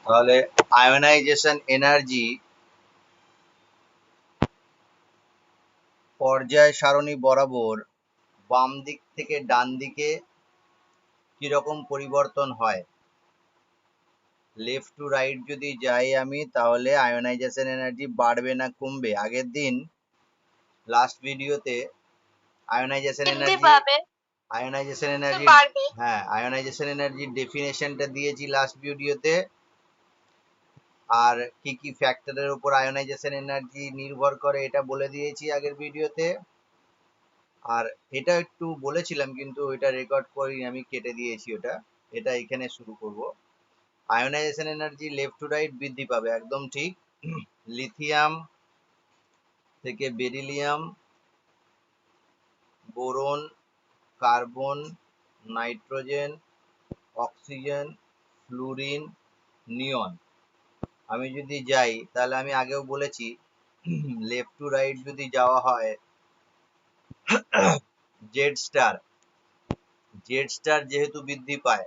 তাহলে ionisation energy পর্যায় সারণী বরাবর বাম দিক থেকে ডান দিকে কিরকম পরিবর্তন হয়। লেফট টু রাইট যদি যাই আমি, তাহলে আয়নাইজেশন এনার্জি বাড়বে না কমবে? আগের দিন লাস্ট ভিডিওতে আয়নাইজেশন এনার্জি হ্যাঁ, আয়নাইজেশন এনার্জির ডেফিনেশনটা দিয়েছি লাস্ট ভিডিওতে, আর কি কি ফ্যাক্টরের উপর আয়নাইজেশন এনার্জি নির্ভর করে এটা বলে দিয়েছি আগের ভিডিওতে। আর এটা একটু বলেছিলাম কিন্তু ওইটা রেকর্ড করিনি, আমি কেটে দিয়েছি ওটা। এটা এখানে শুরু করব। Ionisation energy left to right বৃদ্ধি পাবে, একদম ঠিক। লিথিয়াম থেকে beryllium, boron, carbon, nitrogen, oxygen, fluorine, neon. আমি যদি যাই তাহলে আমি আগেও বলেছি লেফট টু রাইট যদি যাওয়া হয়, জেড স্টার যেহেতু বৃদ্ধি পায়,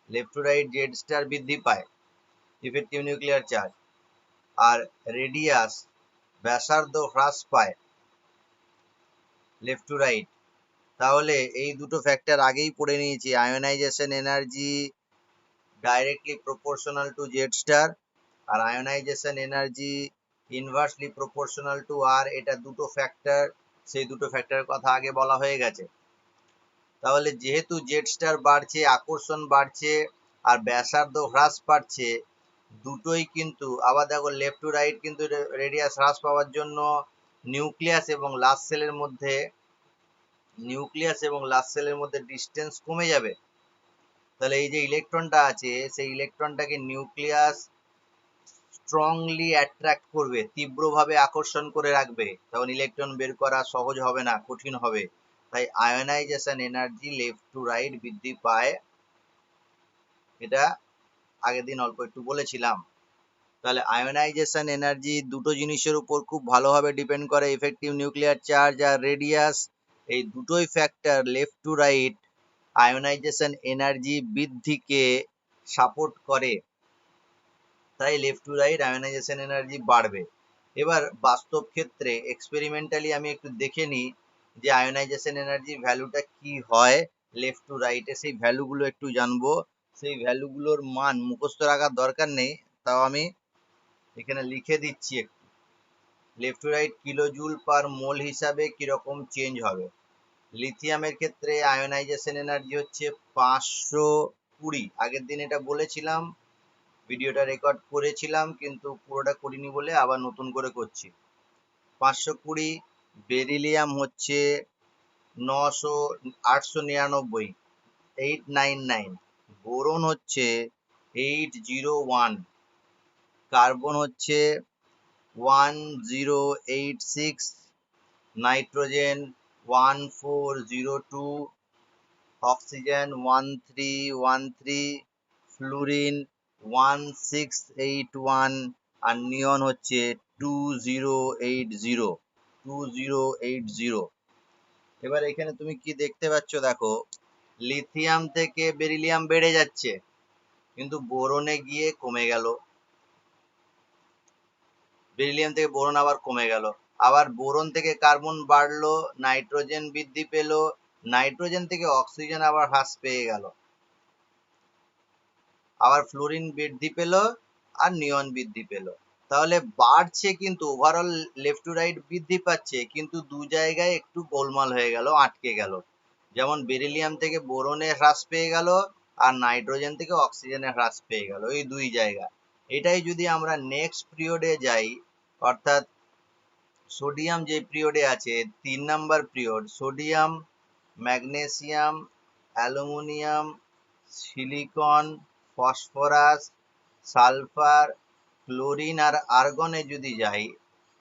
left to right Z star বৃদ্ধি পায় ইফেক্টিভ নিউক্লিয়ার চার্জ, আর রেডিয়াস ব্যাসার্ধ হ্রাস পায় লেফট টু রাইট। তাহলে এই দুটো ফ্যাক্টর আগেই পড়ে নিয়েছি। Ionisation energy directly proportional to Z star, আর ionisation energy inversely proportional to R. এটা দুটো ফ্যাক্টর, সেই দুটো ফ্যাক্টরের কথা আগে বলা হয়ে গেছে। তাহলে যেহেতু জেড স্টার বাড়ছে, আকর্ষণ বাড়ছে, আর ব্যাসার্ধ হ্রাস পাচ্ছে, দুটোই কিন্তু আবার দেখো লেফট টু রাইট কিন্তু রেডিয়াস হ্রাস পাওয়ার জন্য নিউক্লিয়াস এবং লাস্ট সেলের মধ্যে ডিস্টেন্স কমে যাবে। তাহলে এই যে ইলেকট্রনটা আছে, সেই ইলেকট্রনটাকে নিউক্লিয়াস স্ট্রংলি অ্যাট্রাক্ট করবে, তীব্রভাবে আকর্ষণ করে রাখবে, তখন ইলেকট্রন বের করা সহজ হবে না, কঠিন হবে। তাই ionisation energy left to right বৃদ্ধি পায়, এটা আগের দিন অল্প একটু বলেছিলাম। তাহলে আয়নাইজেশন এনার্জি দুটো জিনিসের উপর খুব ভালোভাবে ডিপেন্ড করে, ইফেক্টিভ নিউক্লিয়ার চার্জ আর রেডিয়াস। এই দুটোই factor left to right ionisation energy বৃদ্ধিকে সাপোর্ট করে। তাই left to right ionisation energy বাড়বে। এবার বাস্তব ক্ষেত্রে এক্সপেরিমেন্টালি আমি একটু দেখে নিই যে আয়নাইজেশন এনার্জি ভ্যালুটা কি হয় লেফট টু রাইটে, সেই ভ্যালুগুলো একটু জানবো। সেই ভ্যালুগুলোর মান মুখস্থ রাখার দরকার নেই, তাও আমি এখানে লিখে দিচ্ছি একটু। Left to right kilo joule per mole হিসাবে কিরকম চেঞ্জ হবে। লিথিয়ামের ক্ষেত্রে আয়নাইজেশন এনার্জি হচ্ছে 520। আগের দিন এটা বলেছিলাম, ভিডিওটা রেকর্ড করেছিলাম কিন্তু পুরোটা করিনি বলে আবার নতুন করে করছি। 520। বেরিলিয়াম হচ্ছে 899, 899। বোরন হচ্ছে 801। কার্বন হচ্ছে 1086। নাইট্রোজেন 1402। অক্সিজেন 1313। ফ্লুরিন 1681। আর নিয়ন হচ্ছে 2080। এবার এখানে তুমি কি দেখতে পাচ্ছ, দেখো লিথিয়াম থেকে বেরিলিয়াম বেড়ে যাচ্ছে কিন্তু বোরনে গিয়ে কমে গেল, বেরিলিয়াম থেকে বোরন আবার কমে গেল, আবার বোরন থেকে কার্বন বাড়লো, নাইট্রোজেন বৃদ্ধি পেল, নাইট্রোজেন থেকে অক্সিজেন আবার হ্রাস পেয়ে গেল, আবার ফ্লোরিন বৃদ্ধি পেল, আর নিয়ন বৃদ্ধি পেল। তাহলে বাড়ছে কিন্তু ওভারঅল লেফট টু রাইট বৃদ্ধি পাচ্ছে, কিন্তু দু জায়গায় একটু গোলমাল হয়ে গেল, আটকে গেল। যেমন বেরিলিয়াম থেকে বোরনে হ্রাস পেয়ে গেল, আর নাইট্রোজেন থেকে অক্সিজেনে হ্রাস পেয়ে গেল, এই দুই জায়গা। এটাই যদি আমরা নেক্সট পিরিয়ডে যাই, অর্থাৎ সোডিয়াম যে পিরিয়ডে আছে 3 number period, sodium, magnesium, aluminium, silicon, phosphorus, sulphur, chlorine আর আর্গনে যদি যাই,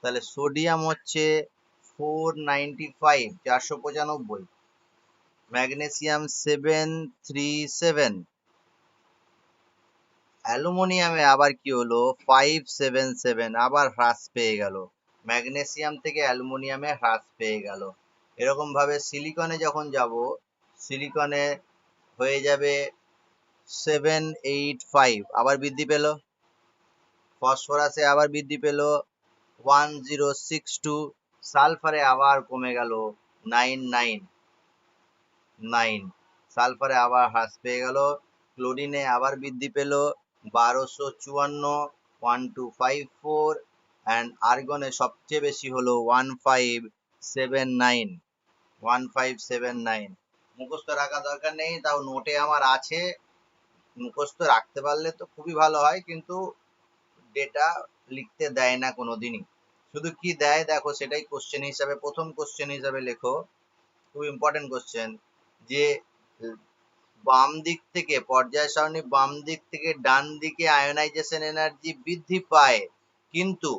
তাহলে সোডিয়াম হচ্ছে 495, ম্যাগনেসিয়াম 737, অ্যালুমিনিয়ামে আবার কি হলো 577, আবার হ্রাস পেয়ে গেল, ম্যাগনেসিয়াম থেকে অ্যালুমিনিয়ামে হ্রাস পেয়ে গেল। এরকম ভাবে সিলিকনে যখন যাব, সিলিকনে হয়ে যাবে 785 আবার বৃদ্ধি পেল, ফসফরাসে আবার বৃদ্ধি পেল 1062, সালফারে আবার কমে গেল 999, সালফারে আবার হ্রাস পেয়ে গেল, ক্লোরিনে আবার বৃদ্ধি পেল 1254, 1254, অ্যান্ড আর্গনে সবচেয়ে বেশি হলো 1579, 1579। মুখস্থ রাখা দরকার নেই, তাও নোটে আমার আছে, মুখস্থ রাখতে পারলে তো খুবই ভালো হয়, কিন্তু ডেটা লিখতে দেয় না কোনোদিনই। শুধু কি দেয় দেখো, সেটাই কোশ্চেন হিসাবে, প্রথম কোশ্চেন হিসাবে লেখো, খুব ইম্পর্টেন্ট কোশ্চেন, যে বাম দিক থেকে পর্যায় সারণী বাম দিক থেকে ডান দিকে আয়োনাইজেশন এনার্জি বৃদ্ধি পায়, কিন্তু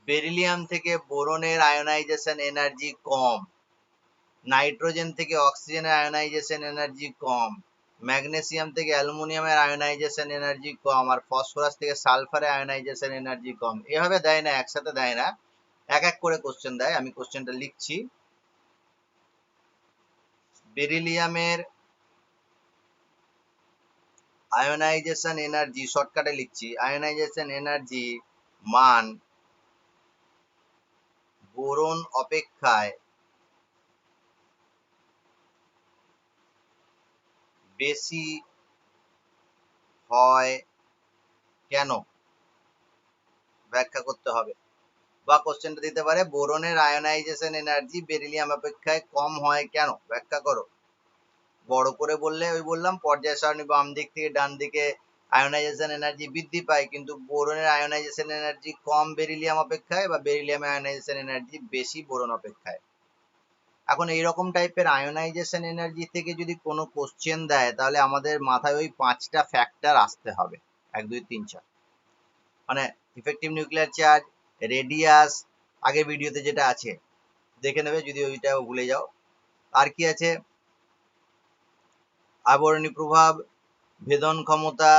বেরিলিয়াম থেকে বোরনের আয়োনাইজেশন এনার্জি কম, নাইট্রোজেন থেকে অক্সিজেনের আয়োনাইজেশন এনার্জি কম, ম্যাগনেসিয়াম থেকে অ্যালুমিনিয়ামের আয়োনাইজেশন এনার্জি কম, আর ফসফরাস থেকে সালফারের আয়োনাইজেশন এনার্জি কম। এভাবে দেয় না, একসাথে দেয় না, এক এক করে কোশ্চেন দেয়। আমি কোশ্চেনটা লিখছি। বেরিলিয়ামের আয়োনাইজেশন এনার্জি, শর্টকাটে লিখছি, আয়োনাইজেশন এনার্জি মান বোরন অপেক্ষায় বেশি হয় কেন, ব্যাখ্যা করতে হবে। বা কোশ্চেনটা দিতে পারে, বোরনের আয়োনাইজেশন এনার্জি বেরিলিয়াম অপেক্ষায় কম হয় কেন, ব্যাখ্যা করো। বড় করে বললে ওই বললাম, পর্যায় সারণী বাম দিক থেকে ডান দিকে আয়োনাইজেশন এনার্জি বৃদ্ধি পায়, কিন্তু বোরনের আয়োনাইজেশন এনার্জি কম বেরিলিয়াম অপেক্ষায়, বা বেরিলিয়ামের আয়োনাইজেশন এনার্জি বেশি বোরন অপেক্ষায়। এখন এইরকম টাইপের আয়োনাইজেশন এনার্জি থেকে যদি কোনো কোশ্চেন দেয়, তাহলে আমাদের মাথায় ওই 5টা ফ্যাক্টর আসতে হবে, 1 2 3 4, মানে ইফেক্টিভ নিউক্লিয়ার চার্জ, রেডিয়াস, আগের ভিডিওতে যেটা আছে দেখে নেবে যদি ওইটাও ভুলে যাও। আর কি আছে, আবরণী প্রভাব, ভেদন ক্ষমতা,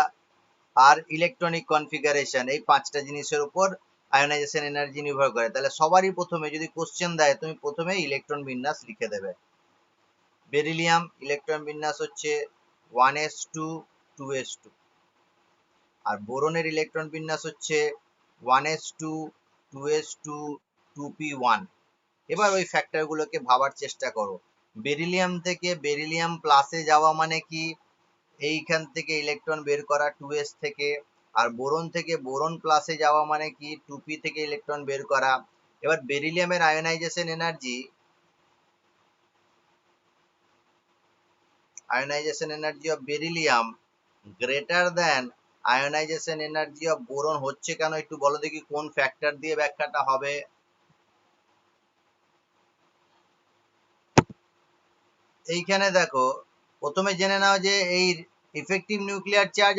আর ইলেকট্রনিক কনফিগারেশন। এই 5টা জিনিসের উপর আয়োনাইজেশন এনার্জি নির্ভর করে। তাহলে সবারই প্রথমে যদি কোশ্চেন দেয়, তুমি প্রথমে ইলেকট্রন বিন্যাস লিখে দেবে। বেরিলিয়াম ইলেকট্রন বিন্যাস হচ্ছে 1s2 2s2, আর বোরনের ইলেকট্রন বিন্যাস হচ্ছে 1s2 2s2 2p1। এবার ওই ফ্যাক্টর গুলোকে ভাবার চেষ্টা করো। বেরিলিয়াম থেকে বেরিলিয়াম প্লাসে যাওয়া মানে কি, এইখান থেকে ইলেকট্রন বের করা 2s থেকে, আর বোরন থেকে বোরন প্লাসে যাওয়া মানে কি 2p থেকে ইলেকট্রন বের করা। এবার বেরিলিয়ামের ionisation energy, ionization energy of beryllium greater than ionization energy of boron হচ্ছে কেন, একটু বলো দেখি কোন ফ্যাক্টর দিয়ে ব্যাখ্যাটা হবে। এইখানে দেখো, প্রথমে জেনে নাও যে এই ইফেক্টিভ নিউক্লিয়ার চার্জ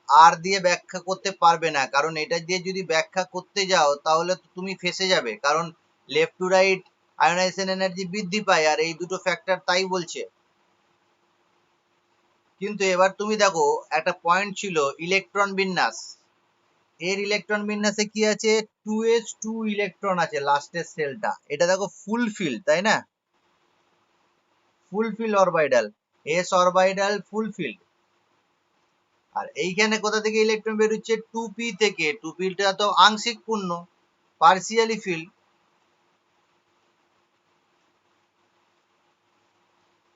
আর দিয়ে ব্যাখ্যা করতে পারবে না, কারণ এটা দিয়ে যদি ব্যাখ্যা করতে যাও তাহলে তুমি ফেসে যাবে, কারণ left to right ionization energy বৃদ্ধি পায়, আর এই দুটো ফ্যাক্টর তাই বলছে। কিন্তু এবার তুমি দেখো, একটা পয়েন্ট ছিল ইলেকট্রন বিন্যাস, এর ইলেকট্রন বিন্যাসে কি আছে, 2s2 ইলেকট্রন আছে লাস্টের সেলটা, এটা দেখো ফুল ফিল্ড, তাই না, ফুল ফিল্ড অরবিটাল, s অরবিটাল ফুল ফিল্ড। আর এইখানে কোথা থেকে ইলেকট্রন বেরোচ্ছে, 2p থেকে, 2p টা তো আংশিক পূর্ণ, পার্সিয়ালি ফিল্ড।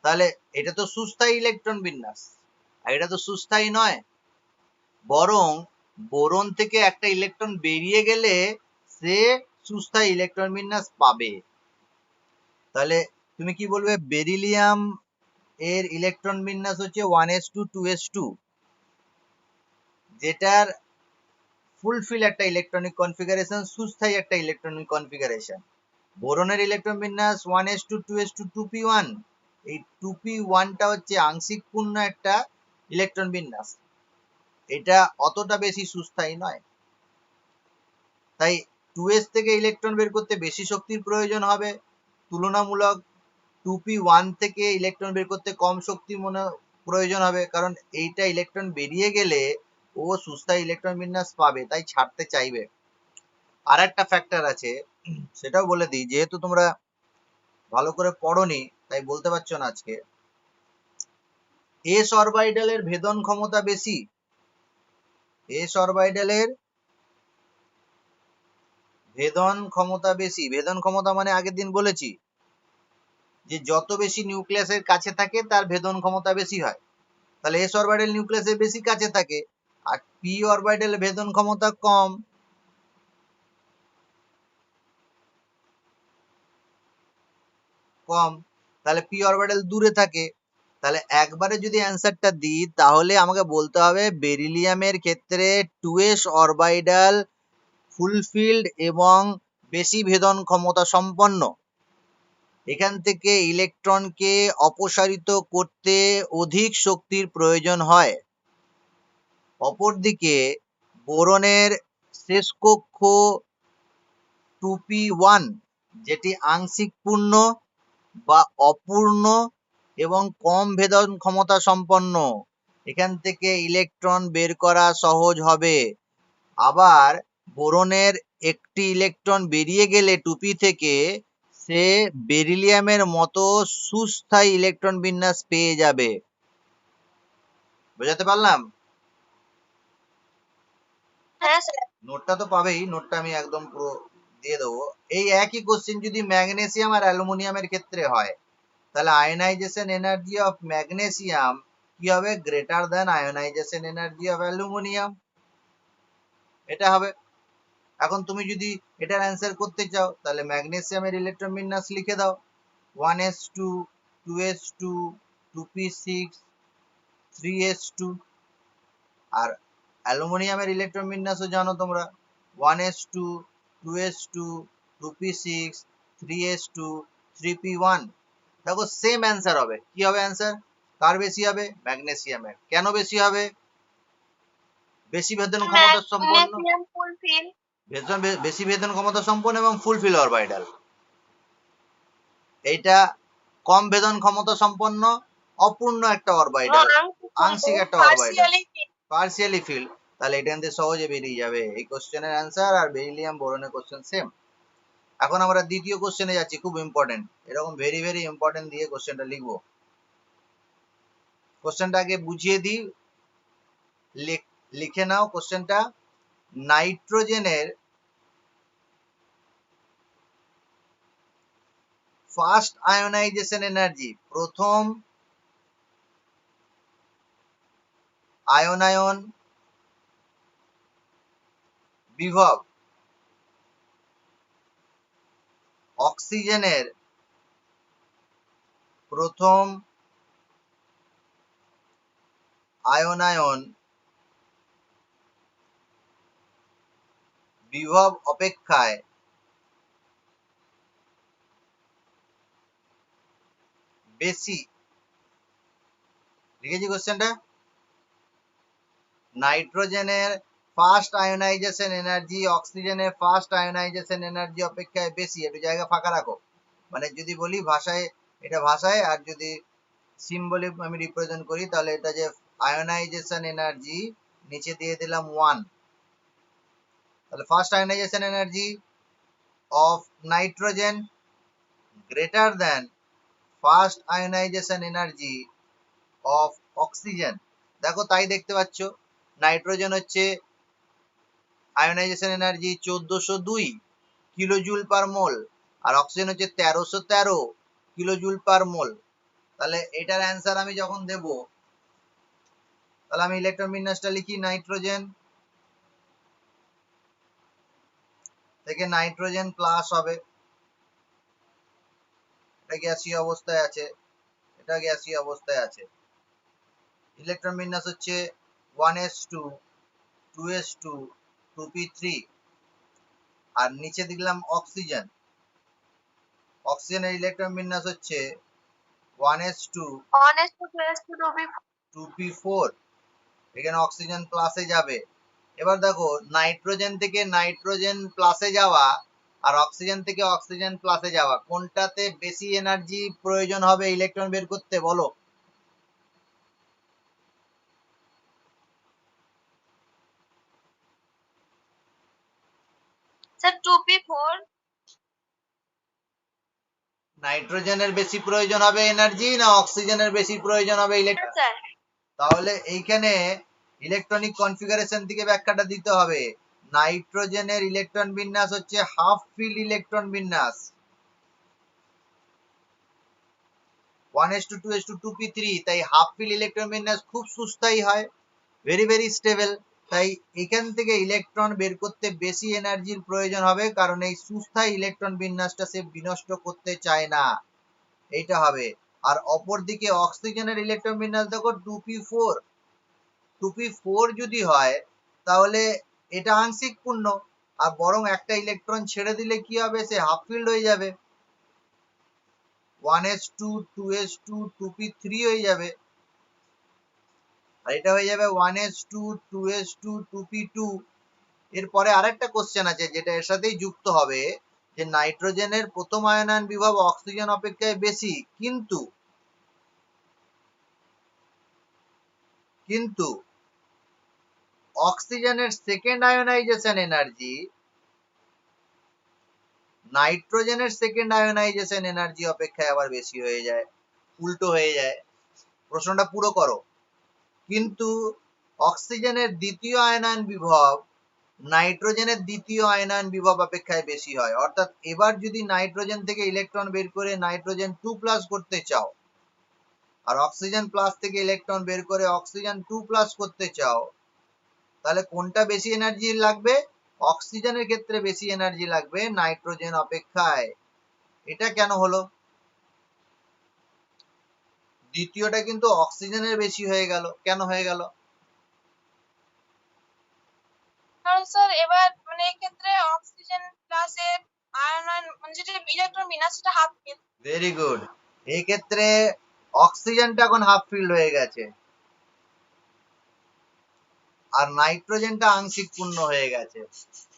তাহলে এটা তো সুস্থায়ী ইলেকট্রন বিন্যাস, আর এটা তো সুস্থায়ী নয়, বরং বোরন থেকে একটা ইলেকট্রন বেরিয়ে গেলে সে সুস্থায়ী ইলেকট্রন বিন্যাস পাবে। তাহলে তুমি কি বলবে, বেরিলিয়াম এর ইলেকট্রন বিন্যাস হচ্ছে 1s2 2s2, যেটার ফুলফিল একটা ইলেকট্রনিক কনফিগারেশন, সুস্থায়ী একটা ইলেকট্রনিক কনফিগারেশন। বোরনের ইলেকট্রন বিন্যাস 1s2 2s2 2p1, এই 2p1টা হচ্ছে আংশিক পূর্ণ একটা ইলেকট্রন বিন্যাস, এটা অতটা বেশি সুস্থায়ী নয়। তাই 2s থেকে ইলেকট্রন বের করতে বেশি শক্তির প্রয়োজন হবে তুলনামূলক, 2p1 থেকে ইলেকট্রন বের করতে কম শক্তি প্রয়োজন হবে, কারণ এইটা ইলেকট্রন বেরিয়ে গেলে ও সুস্থায়ী ইলেকট্রন বিন্যাস পাবে, তাই ছাড়তে চাইবে। আর একটা ফ্যাক্টর আছে, সেটাও বলে দিই, যেহেতু তোমরা ভালো করে পড়োনি তাই বলতে পারছো না আজকে। এস অরবিটালের ভেদন ক্ষমতা বেশি। এস অরবিটালের ভেদন ক্ষমতা বেশি। ভেদন ক্ষমতা মানে আগের দিন বলেছি যে যত বেশি নিউক্লিয়াসের কাছে থাকে তার ভেদন ক্ষমতা বেশি হয়। তাহলে এস অরবিটাল নিউক্লিয়াসের বেশি কাছে থাকে, আর পি অরবিটালের ভেদন ক্ষমতা কম। কম, তাহলে পি অরবিটাল দূরে থাকে। তাহলে একবারে যদি অ্যান্সারটা দিই তাহলে আমাকে বলতে হবে বেরিলিয়ামের ক্ষেত্রে 2s অরবিটাল ফুলফিল্ড এবং বেশি ভেদন ক্ষমতা সম্পন্ন। এখান থেকে ইলেকট্রনকে অপসারিত করতে অধিক শক্তির প্রয়োজন হয়। অপরদিকে বোরনের শেষ কক্ষ 2p1 যেটি আংশিক পূর্ণ বা অপূর্ণ এবং কম ভেদন ক্ষমতা সম্পন্ন, এখান থেকে ইলেকট্রন বের করা সহজ হবে। আবার বোরনের একটি ইলেকট্রন বেরিয়ে গেলে 2p থেকে সে বেরিলিয়ামের মতো সুস্থায়ী ইলেকট্রন বিন্যাস পেয়ে যাবে। বোঝাতে পারলাম? হ্যাঁ স্যার। নোটটা তো পাবেই, নোটটা আমি একদম পুরো দিয়ে দেবো। এই একই কোশ্চেন যদি ম্যাগনেসিয়াম আর অ্যালুমিনিয়ামের ক্ষেত্রে হয় তাহলে আয়নাইজেশন এনার্জি অফ ম্যাগনেসিয়াম কি হবে? Greater than ionisation energy of aluminium. এটা হবে। এখন তুমি যদি এটার অ্যান্সার করতে চাও তাহলে ম্যাগনেসিয়ামের ইলেকট্রন বিন্যাস লিখে দাও, 1s2 2s2 2p6 3s2। আর অ্যালুমিনিয়ামের ইলেকট্রন বিন্যাসও জানো তোমরা, 1s2 2s2 2p6 3s2 3p1। দেখো সেম অ্যান্সার হবে। কি হবে অ্যান্সার? কার বেশি হবে? ম্যাগনেসিয়ামের। কেন বেশি হবে? বেশি ভেদন ক্ষমতা সম্পন্ন, ম্যাগনেসিয়াম ফুলফিল। বেশি ভেদন ক্ষমতা সম্পন্ন এবং ফুলফিল অরবিটাল। এইটা কম ভেদন ক্ষমতা সম্পন্ন অপূর্ণ একটা অরবিটাল, আংশিক একটা অরবিটাল, পার্সিয়ালি ফিল্ড। তাহলে এটা কিন্তু সহজে বেরিয়ে যাবে এই কোশ্চেনের অ্যান্সার। আর বেরিলিয়াম বোরনের কোশ্চেন সেম। এখন আমরা দ্বিতীয় কোশ্চেনে যাচ্ছি, খুব ইম্পর্টেন্ট। এরকম ভেরি ভেরি ইম্পর্টেন্ট দিয়ে কোশ্চেনটা লিখবো। কোশ্চেনটা আগে বুঝিয়ে দিই, লিখে নাও কোশ্চেনটা। নাইট্রোজেনের ফার্স্ট আয়োনাইজেশন এনার্জি, প্রথম আয়নায়ন বিভব অক্সিজেনের প্রথম আয়নায়ন বিভব অপেক্ষায় বেশি। লিখেছি কোশ্চেনটা? নাইট্রোজেনের ফার্স্ট আয়োনাইজেশন এনার্জি অক্সিজেনের ফার্স্ট আয়োনাইজেশন এনার্জি অপেক্ষায় বেশি। একটু জায়গা ফাঁকা রাখো, মানে যদি বলি ভাষায় এটা ভাষায়, আর যদি সিম্বলিক আমি রিপ্রেজেন্ট করি তাহলে এটা যে আয়োনাইজেশন এনার্জি নিচে দিয়ে দিলাম 1। তাহলে first ionization energy of nitrogen greater than first ionization energy of oxygen. দেখো তাই দেখতে পাচ্ছ, নাইট্রোজেন হচ্ছে ionization energy 1402 kilojoule per mole, আর অক্সিজেন হচ্ছে 1313 কিলোজুল পার মোল। তাহলে এটার অ্যান্সার আমি যখন দেব তাহলে আমি ইলেকট্রন বিন্যাসটা লিখি, নাইট্রোজেন থেকে নাইট্রোজেন প্লাস হবে, এটা গ্যাসীয় অবস্থায় আছে, এটা গ্যাসীয় অবস্থায় আছে। ইলেকট্রন বিন্যাস হচ্ছে 1s2 2s2 2p3। আর নিচে দিলাম অক্সিজেন, অক্সিজেনের ইলেকট্রন বিন্যাস হচ্ছে 1s2 2p4। এখানে অক্সিজেন প্লাসে যাবে। এবার দেখো নাইট্রোজেন থেকে নাইট্রোজেন প্লাসে যাওয়া আর অক্সিজেন থেকে অক্সিজেন প্লাসে যাওয়া, কোনটাতে বেশি এনার্জি প্রয়োজন হবে ইলেকট্রন বের করতে বলো? Sir 2p4। নাইট্রোজেনের বেশি প্রয়োজন হবে এনার্জি না অক্সিজেনের বেশি প্রয়োজন হবে ইলেকট্রন? স্যার তাহলে এইখানে ইলেকট্রনিক কনফিগারেশন থেকে ব্যাখ্যাটা দিতে হবে। নাইট্রোজেনের ইলেকট্রন বিন্যাস হচ্ছে হাফ ফিল্ড ইলেকট্রন বিন্যাস, 1s2 2s2 2p3, তাই হাফ ফিল্ড ইলেকট্রন বিন্যাস খুব সুস্থায়ী হয়, ভেরি ভেরি স্টেবল। তাই এখান থেকে ইলেকট্রন বের করতে বেশি এনার্জির প্রয়োজন হবে, কারণ এই সুস্থায়ী ইলেকট্রন বিন্যাসটা সে বিনষ্ট করতে চায় না, এইটা হবে। আর অপরদিকে অক্সিজেনের ইলেকট্রন বিন্যাস দেখো 2p4, 2p4 যদি হয় তাহলে এটা আংশিক পূর্ণ, আর বরং একটা ইলেকট্রন ছেড়ে দিলে কি হবে, সে হাফ ফিল্ড হয়ে যাবে, 1s2 2s2 2p3 হয়ে যাবে, আর এটা হয়ে যাবে 1s2 2s2 2p2। এরপরে আরেকটা কোশ্চেন আছে যেটা এর সাথেই যুক্ত হবে, যে নাইট্রোজেনের প্রথম আয়নায়ন বিভব অক্সিজেন অপেক্ষায় বেশি, কিন্তু কিন্তু অক্সিজেনের সেকেন্ড আয়নাইজেশন এনার্জি নাইট্রোজেনের সেকেন্ড আয়নাইজেশন এনার্জি অপেক্ষায় আবার বেশি হয়ে যায়, উল্টো হয়ে যায়। প্রশ্নটা পুরো করো। কিন্তু অক্সিজেনের দ্বিতীয় আয়নায়ন বিভব নাইট্রোজেনের দ্বিতীয় আয়নায়ন বিভব অপেক্ষায় বেশি হয়। অর্থাৎ এবার যদি নাইট্রোজেন থেকে ইলেকট্রন বের করে নাইট্রোজেন 2+ করতে চাও, আর অক্সিজেন প্লাস থেকে ইলেকট্রন বের করে অক্সিজেন 2+ করতে চাও, তাহলে কোনটা বেশি এনার্জি লাগবে? অক্সিজেনের ক্ষেত্রে বেশি এনার্জি লাগবে নাইট্রোজেন অপেক্ষায়। এটা কেন হলো? দ্বিতীয়টা কিন্তু অক্সিজেনের বেশি হয়ে গেল, কেন হয়ে গেল? কারণ স্যার এবার মানে এই ক্ষেত্রে অক্সিজেন প্লাসের আয়ন মানে যেটা ইলেকট্রন বিন্যাস সেটা হাফ ফিল। Very good. এই ক্ষেত্রে অক্সিজেনটা এখন হাফ ফিল্ড হয়ে গেছে, আর নাইট্রোজেনটা আংশিক পূর্ণ হয়ে গেছে।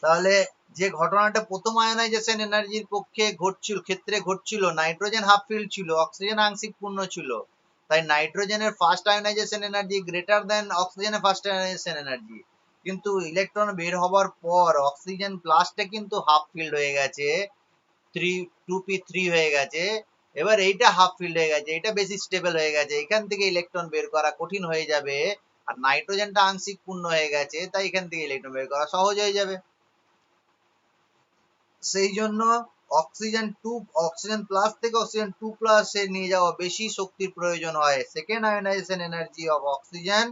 তাহলে যে ঘটনাটা প্রথম আয়নাইজেশন এনার্জির পক্ষে ঘটছিল, ক্ষেত্রে ঘটছিল, নাইট্রোজেন হাফ ফিল্ড ছিল, অক্সিজেন আংশিক পূর্ণ ছিল, তাই নাইট্রোজেনের first ionisation energy greater than অক্সিজেনের ফার্স্ট আয়নাইজেশন এনার্জি। কিন্তু ইলেকট্রন বের হবার পর অক্সিজেন প্লাসটা কিন্তু হাফ ফিল্ড হয়ে গেছে, 2p3 হয়ে গেছে। এবার এইটা হাফ ফিল্ড হয়ে গেছে, এটা বেশি স্টেবল হয়ে গেছে, এখান থেকে ইলেকট্রন বের করা কঠিন হয়ে যাবে। আর নাইট্রোজেনটা আংশিক পূর্ণ হয়ে গেছে, তাই এখান থেকে ইলেকট্রন বের করা সহজ হয়ে যাবে। সেই জন্য অক্সিজেন প্লাস থেকে অক্সিজেন 2+ এ নিয়ে যাওয়া বেশি শক্তির প্রয়োজন হয়। Second ionisation energy of oxygen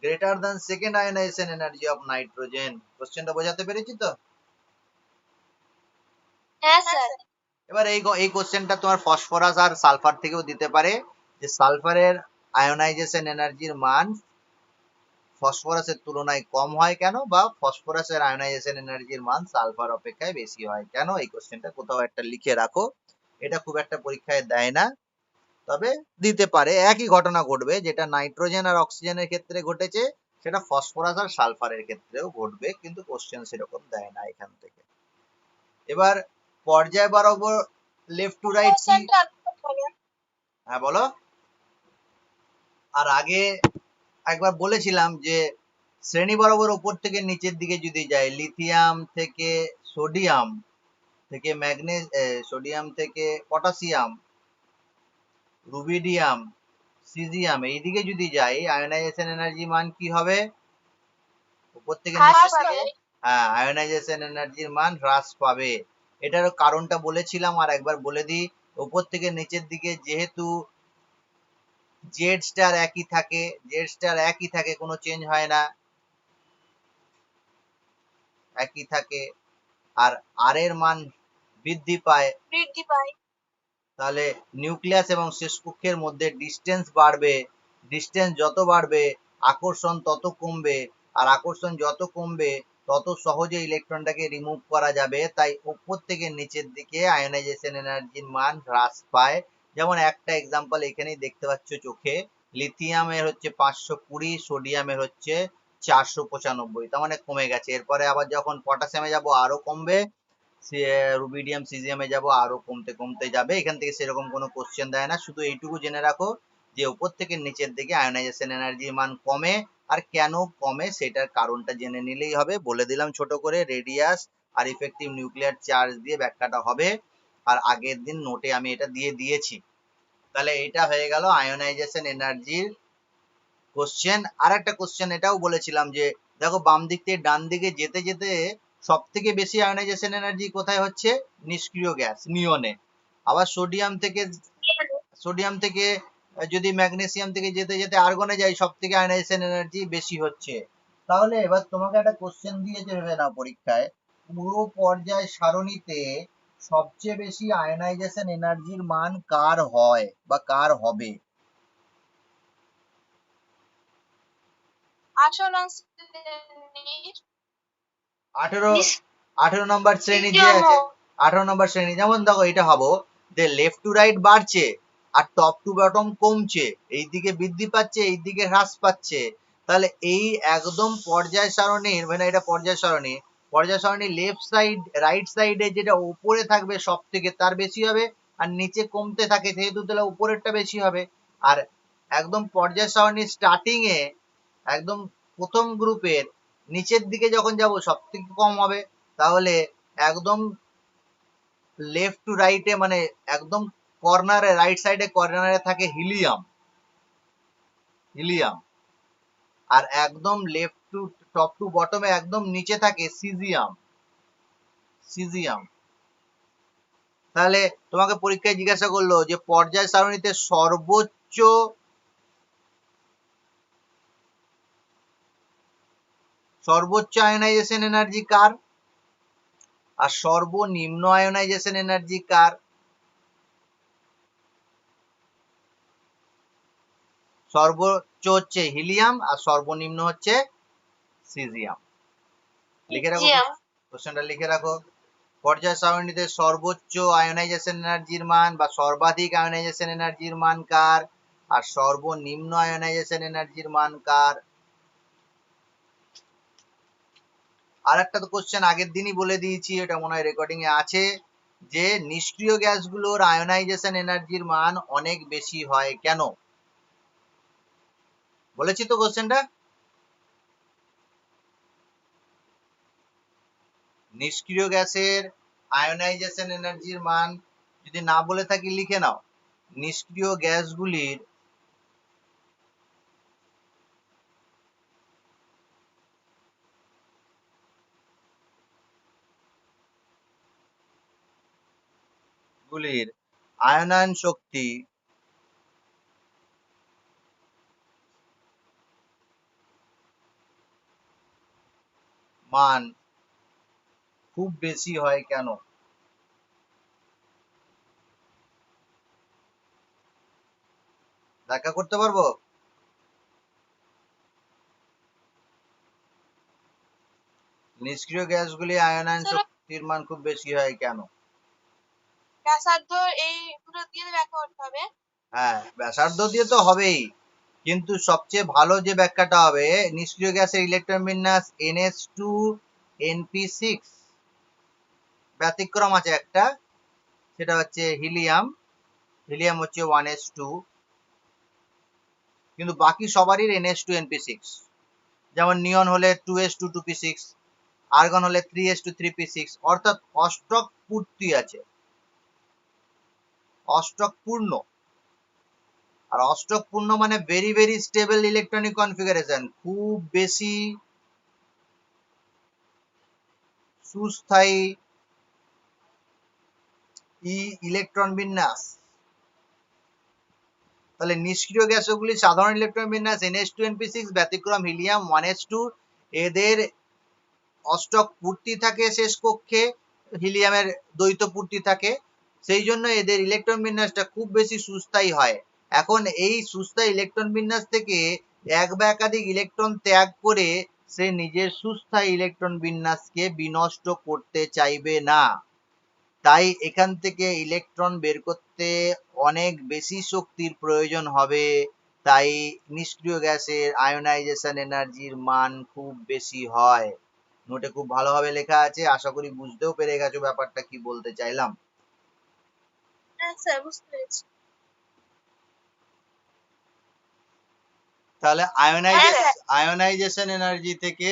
greater than second ionisation energy of nitrogen. কোশ্চেনটা বোঝাতে পেরেছি তো? হ্যাঁ স্যার। এবার এই কোশ্চেনটা তোমার ফসফরাস আর সালফার থেকেও দিতে পারে, যে সালফারের আয়োনাইজেশন এনার্জির মান ফসফরাসের তুলনায় কম হয় কেন, বা ফসফরাসের আয়োনাইজেশন এনার্জির মান সালফার অপেক্ষায় বেশি হয় কেন। এই কোশ্চেনটা কোথাও একটা লিখে রাখো, এটা খুব একটা পরীক্ষায় দেয় না, তবে দিতে পারে। একই ঘটনা ঘটবে, যেটা নাইট্রোজেন আর অক্সিজেনের ক্ষেত্রে ঘটেছে সেটা ফসফরাস আর সালফারের ক্ষেত্রেও ঘটবে, কিন্তু কোশ্চেন সেরকম দেয় না এখান থেকে। এবার পর্যায় বরাবর লেফট টু রাইট কি? কোশ্চেনটা আরেকবার বলুন। হ্যাঁ বলো। আর আগে একবার বলেছিলাম যে শ্রেণী বরাবর উপর থেকে নিচের দিকে যদি যায়, লিথিয়াম থেকে সোডিয়াম, থেকে সোডিয়াম থেকে পটাশিয়াম, রুবিডিয়াম, সিজিয়াম, এইদিকে যদি যাই, আয়োনাইজেশন এনার্জি মান কি হবে? উপর থেকে হ্রাস নিচের পাবে। দিকে, হ্যাঁ, আয়োনাইজেশন এনার্জির মান হ্রাস পাবে। এটার কারণটা বলেছিলাম, আর একবার বলে দিই। উপর থেকে নিচের দিকে যেহেতু জেড স্টার একই থাকে, জেড স্টার একই থাকে, কোনো চেঞ্জ হয় না, একই থাকে, আর আর এর মান বৃদ্ধি পায়, বৃদ্ধি পায়। তাহলে নিউক্লিয়াস এবং শেষ কক্ষের মধ্যে ডিস্টেন্স বাড়বে। ডিস্টেন্স যত বাড়বে আকর্ষণ তত কমবে, আর আকর্ষণ যত কমবে তত সহজে ইলেকট্রনটাকে রিমুভ করা যাবে। তাই উপর থেকে নিচের দিকে আয়োনাইজেশন এনার্জির মান হ্রাস পায়। যেমন একটা এক্সাম্পল এখানেই দেখতে পাচ্ছ চোখে, লিথিয়ামের হচ্ছে 520, সোডিয়ামের হচ্ছে 495, তার মানে কমে গেছে। এরপরে আবার যখন পটাশিয়ামে যাব আরো কমবে, রুবিডিয়াম সিজিয়ামে যাব আরো কমতে কমতে যাবে। এখান থেকে সেরকম কোনো কোশ্চেন দেয় না, শুধু এইটুকু জেনে রাখো যে উপর থেকে নিচের দিকে আয়োনাইজেশন এনার্জির মান কমে, আর কেন কমে সেটার কারণটা জেনে নিলেই হবে। বলে দিলাম ছোট করে, রেডিয়াস আর ইফেক্টিভ নিউক্লিয়ার চার্জ দিয়ে ব্যাখ্যাটা হবে, আর আগের দিন নোটে আমি এটা দিয়ে দিয়েছি। তাহলে এটা হয়ে গেল আয়োনাইজেশন এনার্জির কোশ্চেন। আর একটা কোশ্চেন এটাও বলেছিলাম যে দেখো বাম দিক থেকে ডান দিকে যেতে যেতে সব থেকে বেশি আয়োনাইজেশন এনার্জি কোথায় হচ্ছে? নিষ্ক্রিয় গ্যাস নিয়নে। আবার সোডিয়াম থেকে যদি ম্যাগনেসিয়াম থেকে যেতে যেতে আর্গনে যাই, সব থেকে আয়োনাইজেশন এনার্জি বেশি হচ্ছে। তাহলে এবার তোমাকে একটা কোশ্চেন দিয়েছে ভেবে নাও পরীক্ষায়, পুরো পর্যায় সারণীতে সবচেয়ে বেশি আয়োনাইজেশন এনার্জির মান কার হয় বা কার হবে? 18 শ্রেণীর 18 নম্বর শ্রেণী যে আছে, 18 নম্বর শ্রেণী যেমন দেখো এটা হবো যে লেফট টু রাইট বাড়ছে আর টপ টু বটম কমছে, এইদিকে বৃদ্ধি পাচ্ছে এইদিকে হ্রাস পাচ্ছে। তাহলে এই একদম পর্যায় সারণীর মানে এটা পর্যায় সারণী লেফট সাইড রাইট সাইডে যেটা উপরে থাকবে সব থেকে তার বেশি হবে, আর নিচে কমতে থাকে যেহেতু তাহলে উপরেরটা বেশি হবে। আর একদম পর্যায় সারণীর স্টার্টিং এ একদম প্রথম গ্রুপের নিচের দিকে যখন যাব সব থেকে কম হবে। তাহলে একদম লেফট টু রাইটে মানে একদম কর্নারে রাইট সাইডে কর্নারে থাকে হিলিয়াম, আর একদম লেফট টু টপ টু বটমে একদম নিচে থাকে সিজিয়াম। তাহলে তোমাকে পরীক্ষায় জিজ্ঞাসা করলো যে পর্যায় সারণীতে সর্বোচ্চ আয়োনাইজেশন এনার্জি কার আর সর্বনিম্ন আয়োনাইজেশন এনার্জি কার? সর্বোচ্চ হচ্ছে হিলিয়াম আর সর্বনিম্ন হচ্ছে সিজিয়াম। লিখে রাখো, কোশ্চেনটা লিখে রাখো। পর্যায় সারণীতে সর্বোচ্চ আয়োনাইজেশন এনার্জির মান বা সর্বাধিক আয়োনাইজেশন এনার্জির মান কার আর সর্বনিম্ন আয়োনাইজেশন এনার্জির মান কার? আর একটা তো কোশ্চেন আগের দিনই বলে দিয়েছি, এটা মনে হয় রেকর্ডিং এ আছে, যে নিষ্ক্রিয় গ্যাসগুলোর আয়োনাইজেশন এনার্জির মান অনেক বেশি হয় কেন? বলেছি তো কোশ্চেনটা। নিষ্ক্রিয় গ্যাসের আয়োনাইজেশন এনার্জির মান যদি না বলে থাকি লিখে নাও। নিষ্ক্রিয় গ্যাসগুলির আয়নায়ন শক্তি মান খুব বেশি হয় কেন? ব্যাখ্যা করতে পারবো? নিষ্ক্রিয় গ্যাসগুলি আয়নায়ন শক্তির মান খুব বেশি হয় কেন? ব্যাসার্ধ এইগুলো দিয়ে ব্যাখ্যা করতে হবে। হ্যাঁ, ব্যাসার্ধ দিয়ে তো হবেই, কিন্তু সবচেয়ে ভালো যে ব্যাখ্যাটা হবে, নিষ্ক্রিয় গ্যাসের ইলেকট্রন বিন্যাস NH2 NP6, ব্যতিক্রম আছে একটা, সেটা হচ্ছে হিলিয়াম হচ্ছে 1s2, কিন্তু বাকি সবারই NH2 NP6। যেমন নিয়ন হলে 2s2 2p6, আর্গন হলে 3s2 3p6, অর্থাৎ অষ্টক পূর্তি আছে, অষ্টক পূর্ণ। আর অষ্টক পূর্ণ মানে very very stable electronic configuration, খুব বেশি সুস্থায়ী ইলেকট্রন বিন্যাস। তাহলে নিষ্ক্রিয় গ্যাসগুলি সাধারণ ইলেকট্রন বিন্যাস NH2 NP6, ব্যতিক্রম হিলিয়াম 1s2, এদের অষ্টক পূর্তি থাকে শেষ কক্ষে, হিলিয়ামের দ্বৈত পূর্তি থাকে, সেই জন্য এদের ইলেকট্রন বিন্যাসটা খুব বেশি সুস্থায়ী হয়। এখন এই সুস্থায়ী ইলেকট্রন বিন্যাস থেকে এক বা একাধিক ইলেকট্রন ত্যাগ করে সে নিজের সুস্থায়ী ইলেকট্রন বিন্যাসকে বিনষ্ট করতে চাইবে না। তাই এখান থেকে ইলেকট্রন বের করতে অনেক বেশি শক্তির প্রয়োজন হবে। তাই নিষ্ক্রিয় গ্যাসের আয়োনাইজেশন এনার্জির মান খুব বেশি হয়। নোটে খুব ভালোভাবে লেখা আছে, আশা করি বুঝতেও পেরে গেছো ব্যাপারটা কি বলতে চাইলাম। হ্যাঁ স্যার, বুঝতে পেরেছি। তাহলে আয়োনাইজেশন এনার্জি থেকে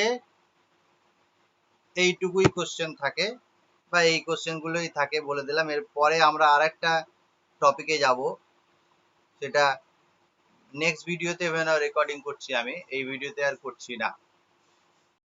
এইটুকুই কোশ্চেন থাকে বা এই কোশ্চেন গুলোই থাকে বলে দিলাম। এরপরে আমরা আরেকটা টপিকে যাব, সেটা নেক্সট ভিডিওতে রেকর্ডিং করছি, আমি এই ভিডিওতে আর করছি না।